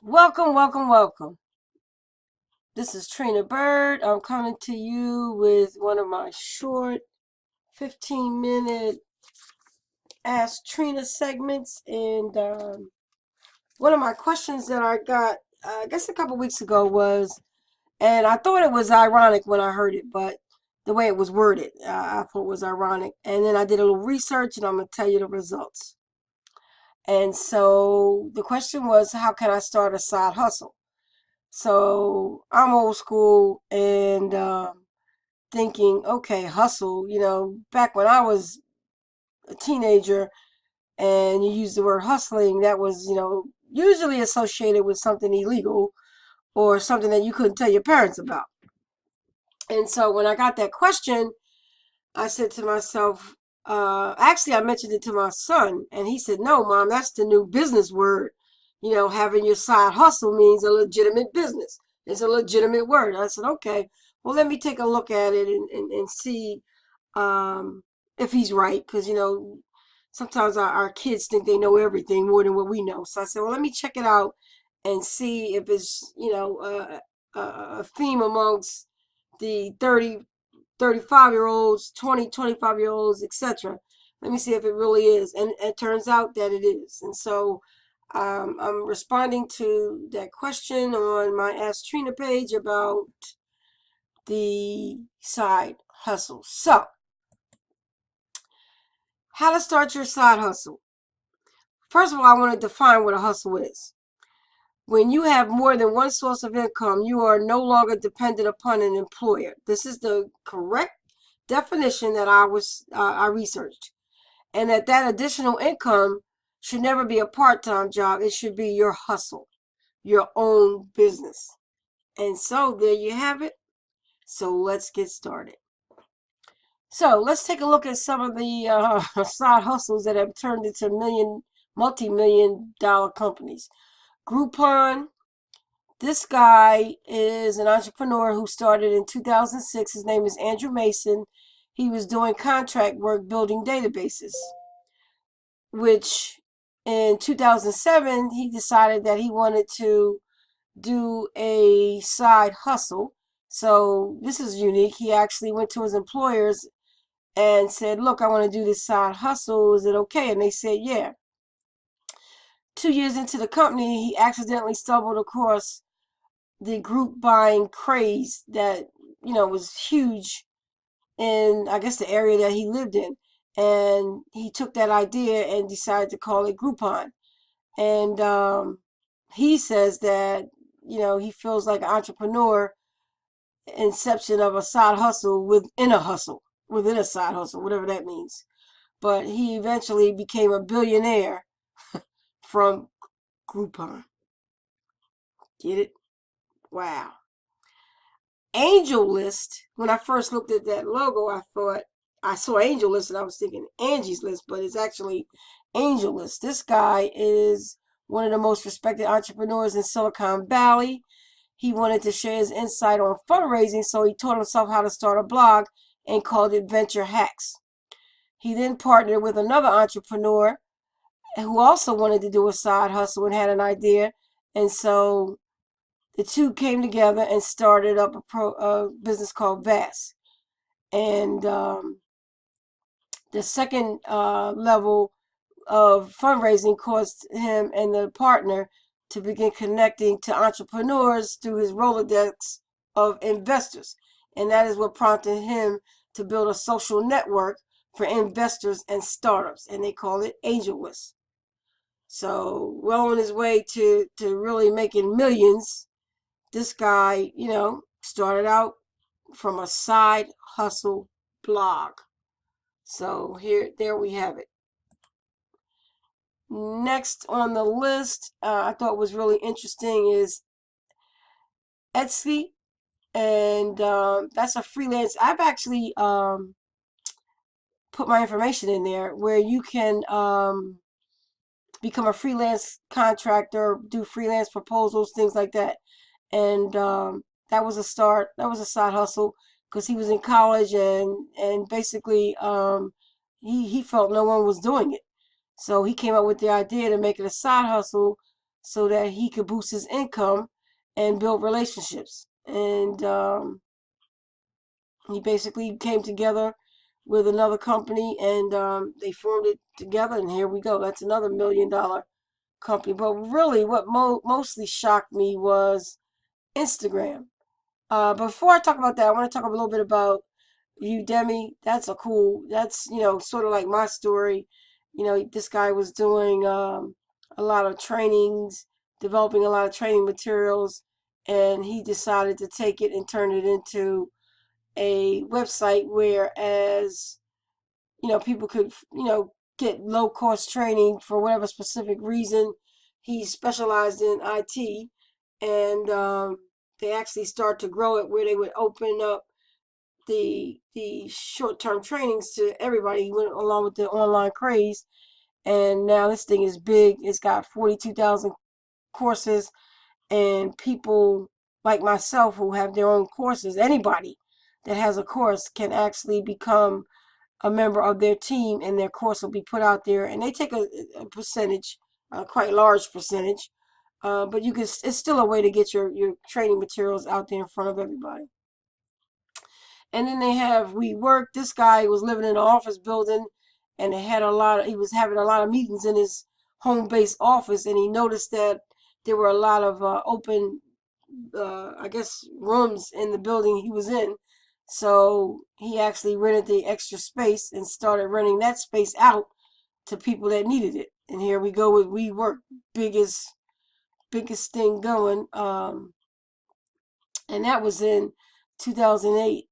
Welcome, welcome, welcome. This is Trina Bird. I'm coming to you with one of my short 15-minute Ask Trina segments. And one of my questions that I got, I guess a couple weeks ago was, and I thought it was ironic when I heard it, but the way it was worded, I thought it was ironic. And then I did a little research and I'm going to tell you the results. And so the question was, how can I start a side hustle? So I'm old school and thinking, okay, hustle. Back when I was a teenager and you used the word hustling, that was, usually associated with something illegal or something that you couldn't tell your parents about. And so when I got that question, I said to myself, actually, I mentioned it to my son, and he said, no, Mom, that's the new business word. Having your side hustle means a legitimate business. It's a legitimate word. I said, okay, well, let me take a look at it and see if he's right. Because, sometimes our kids think they know everything more than what we know. So I said, well, let me check it out and see if it's, a theme amongst the 35-year-olds, 20, 25-year-olds, etc. Let me see if it really is. And it turns out that it is. And so I'm responding to that question on my Ask Trina page about the side hustle. So, how to start your side hustle. First of all, I want to define what a hustle is. When you have more than one source of income, you are no longer dependent upon an employer. This is the correct definition that I researched, and that additional income should never be a part-time job. It should be your hustle, your own business. And so there you have it. So let's get started. So let's take a look at some of the side hustles that have turned into multi-million dollar companies. Groupon. This guy is an entrepreneur who started in 2006. His name is Andrew Mason. He was doing contract work building databases, which in 2007 he decided that he wanted to do a side hustle. So this is unique. He actually went to his employers and said, look, I want to do this side hustle. Is it okay? And they said, yeah. 2 years into the company, he accidentally stumbled across the group buying craze that, was huge in, I guess, the area that he lived in. And he took that idea and decided to call it Groupon. And he says that, he feels like an entrepreneur, inception of a side hustle within a side hustle, whatever that means. But he eventually became a billionaire from Groupon. Get it? Wow. Angel List, when I first looked at that logo, I thought, I saw Angel List and I was thinking Angie's List, but it's actually Angel List. This guy is one of the most respected entrepreneurs in Silicon Valley. He wanted to share his insight on fundraising, so he taught himself how to start a blog and called it Venture Hacks. He then partnered with another entrepreneur who also wanted to do a side hustle and had an idea. And so the two came together and started up a business called VAS. And the second level of fundraising caused him and the partner to begin connecting to entrepreneurs through his Rolodex of investors. And that is what prompted him to build a social network for investors and startups. And they call it AngelList. So well on his way to really making millions, this guy, started out from a side hustle blog. So there we have it. Next on the list, I thought was really interesting is Etsy, and that's a freelance. I've actually put my information in there where you can become a freelance contractor, do freelance proposals, things like that. And that was a start. That was a side hustle because he was in college and basically he felt no one was doing it. So he came up with the idea to make it a side hustle so that he could boost his income and build relationships. And he basically came together with another company, and they formed it together. And here we go. That's another $1 million company. But really, what mostly shocked me was Instagram. Before I talk about that, I want to talk a little bit about Udemy. That's, sort of like my story. This guy was doing a lot of trainings, developing a lot of training materials, and he decided to take it and turn it into a website whereas, people could, get low cost training for whatever specific reason. He specialized in IT, and they actually start to grow it where they would open up the short term trainings to everybody. He went along with the online craze, and now this thing is big. It's got 42,000 courses, and people like myself who have their own courses, anybody that has a course can actually become a member of their team, and their course will be put out there, and they take a percentage, a quite large percentage, but it's still a way to get your training materials out there in front of everybody. And then they have WeWork. This guy was living in an office building, and he was having a lot of meetings in his home-based office, and he noticed that there were a lot of open, I guess, rooms in the building he was in. So he actually rented the extra space and started renting that space out to people that needed it. And here we go with WeWork, biggest thing going. And that was in 2008.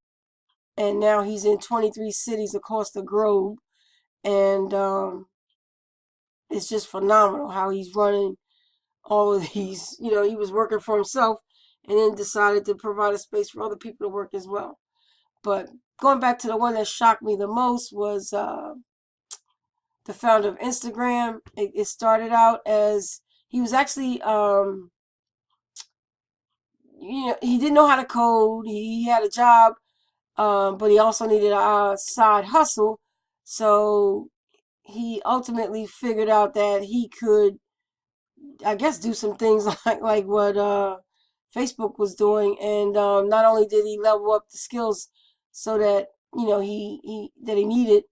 And now he's in 23 cities across the globe. And it's just phenomenal how he's running all of these. He was working for himself and then decided to provide a space for other people to work as well. But going back to the one that shocked me the most was the founder of Instagram. It started out as he was actually, he didn't know how to code. He had a job, but he also needed a side hustle. So he ultimately figured out that he could, I guess, do some things like what Facebook was doing, and not only did he level up the skills so that he needed,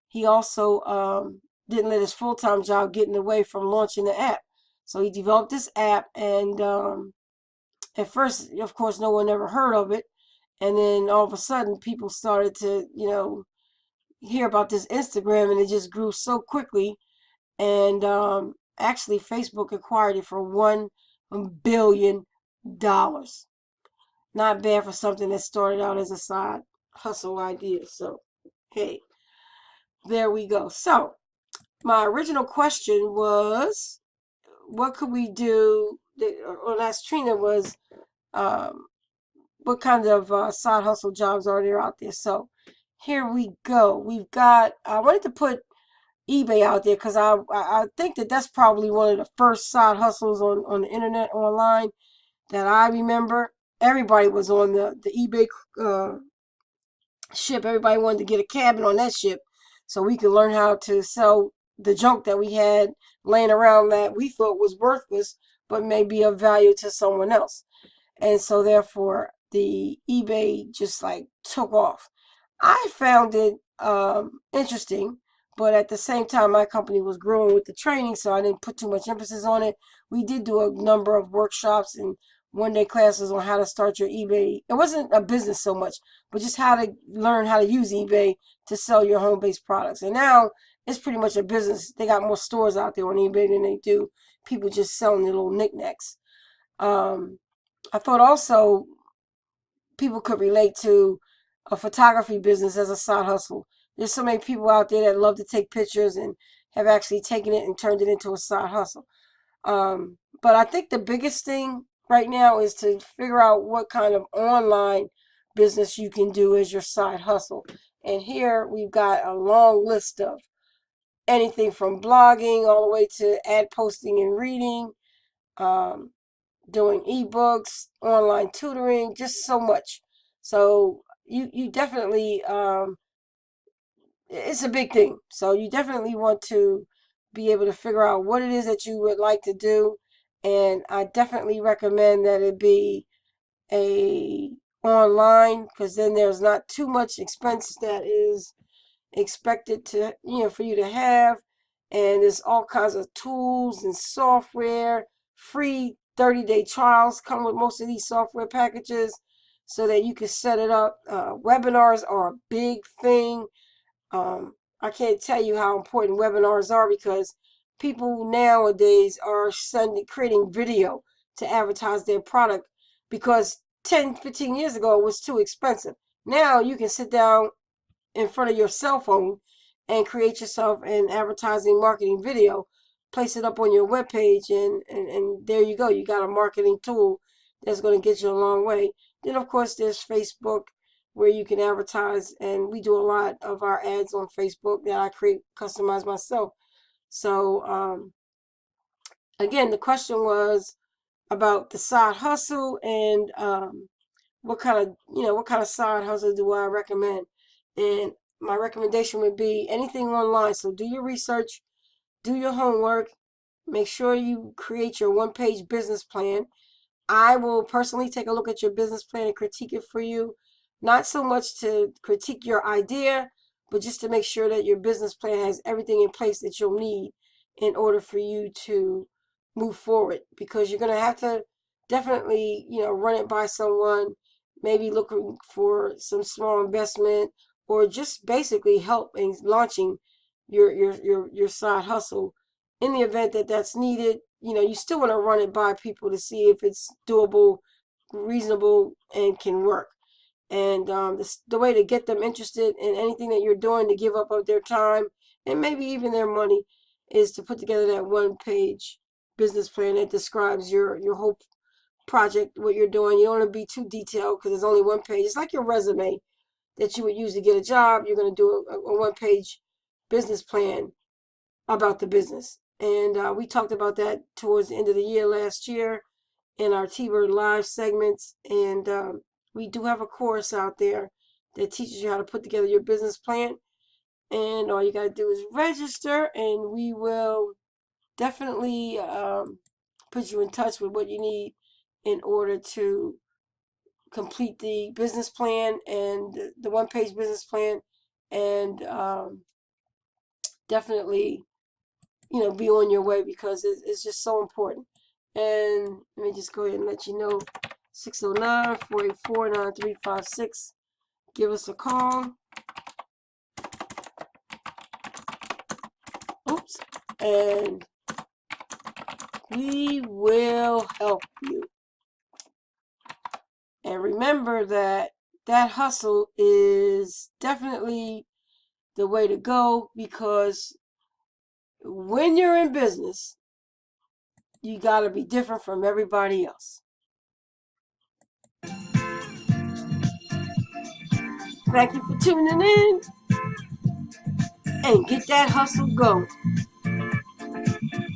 he also didn't let his full time job get in the way from launching the app. So he developed this app, and at first, of course, no one ever heard of it, and then all of a sudden, people started to hear about this Instagram, and it just grew so quickly. And actually, Facebook acquired it for $1 billion. Not bad for something that started out as a side hustle idea. So, hey, there we go. So, my original question was, what could we do? Or last Trina was, um, what kind of side hustle jobs are there out there? So, here we go. I wanted to put eBay out there because I think that's probably one of the first side hustles on the internet online that I remember. Everybody was on the eBay ship. Everybody wanted to get a cabin on that ship so we could learn how to sell the junk that we had laying around that we thought was worthless but may be of value to someone else. And so therefore the eBay just like took off. I found it interesting, but at the same time, my company was growing with the training, so I didn't put too much emphasis on it. We did do a number of workshops and one-day classes on how to start your eBay. It wasn't a business so much, but just how to learn how to use eBay to sell your home-based products. And now it's pretty much a business. They got more stores out there on eBay than they do people just selling their little knickknacks. Um, I thought also people could relate to a photography business as a side hustle. There's so many people out there that love to take pictures and have actually taken it and turned it into a side hustle. But I think the biggest thing right now is to figure out what kind of online business you can do as your side hustle. And here we've got a long list of anything from blogging all the way to ad posting and reading, um, doing ebooks, online tutoring, just so much. So you definitely it's a big thing. So you definitely want to be able to figure out what it is that you would like to do and I definitely recommend that it be a online, because then there's not too much expense that is expected to, for you to have. And there's all kinds of tools and software. Free 30-day trials come with most of these software packages so that you can set it up. Webinars are a big thing. I can't tell you how important webinars are, because people nowadays are creating video to advertise their product, because 10, 15 years ago it was too expensive. Now you can sit down in front of your cell phone and create yourself an advertising marketing video, place it up on your webpage, and there you go. You got a marketing tool that's going to get you a long way. Then, of course, there's Facebook, where you can advertise, and we do a lot of our ads on Facebook that I customize myself. So, again, the question was about the side hustle, and what kind of side hustle do I recommend? And my recommendation would be anything online. So do your research, do your homework, make sure you create your one-page business plan. I will personally take a look at your business plan and critique it for you. Not so much to critique your idea, but just to make sure that your business plan has everything in place that you'll need in order for you to move forward. Because you're going to have to definitely, run it by someone, maybe looking for some small investment, or just basically help in launching your side hustle. In the event that that's needed, you still want to run it by people to see if it's doable, reasonable, and can work. And the way to get them interested in anything that you're doing, to give up of their time and maybe even their money, is to put together that one-page business plan that describes your whole project, what you're doing. You don't want to be too detailed, because there's only one page. It's like your resume that you would use to get a job. You're going to do a one-page business plan about the business. And we talked about that towards the end of the year last year in our T-Bird Live segments. And we do have a course out there that teaches you how to put together your business plan. And all you got to do is register, and we will definitely put you in touch with what you need in order to complete the business plan and the one-page business plan, and definitely, be on your way, because it's just so important. And let me just go ahead and let you know, 609-484-9356. Give us a call. Oops. And we will help you. And remember that hustle is definitely the way to go, because when you're in business, you got to be different from everybody else. Thank you for tuning in, and get that hustle going.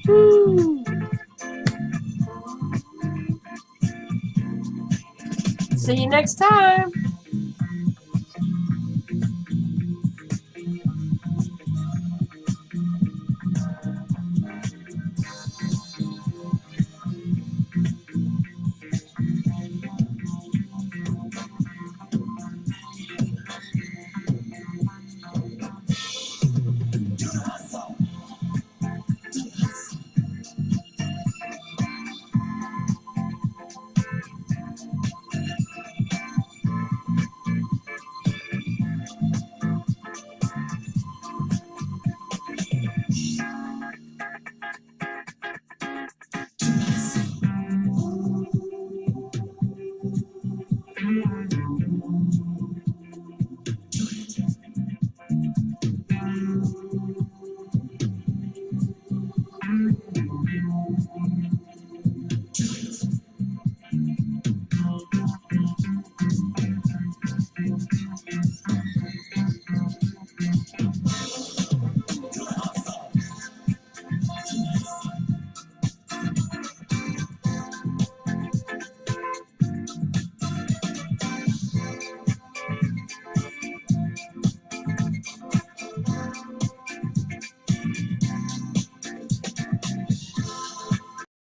Woo. See you next time.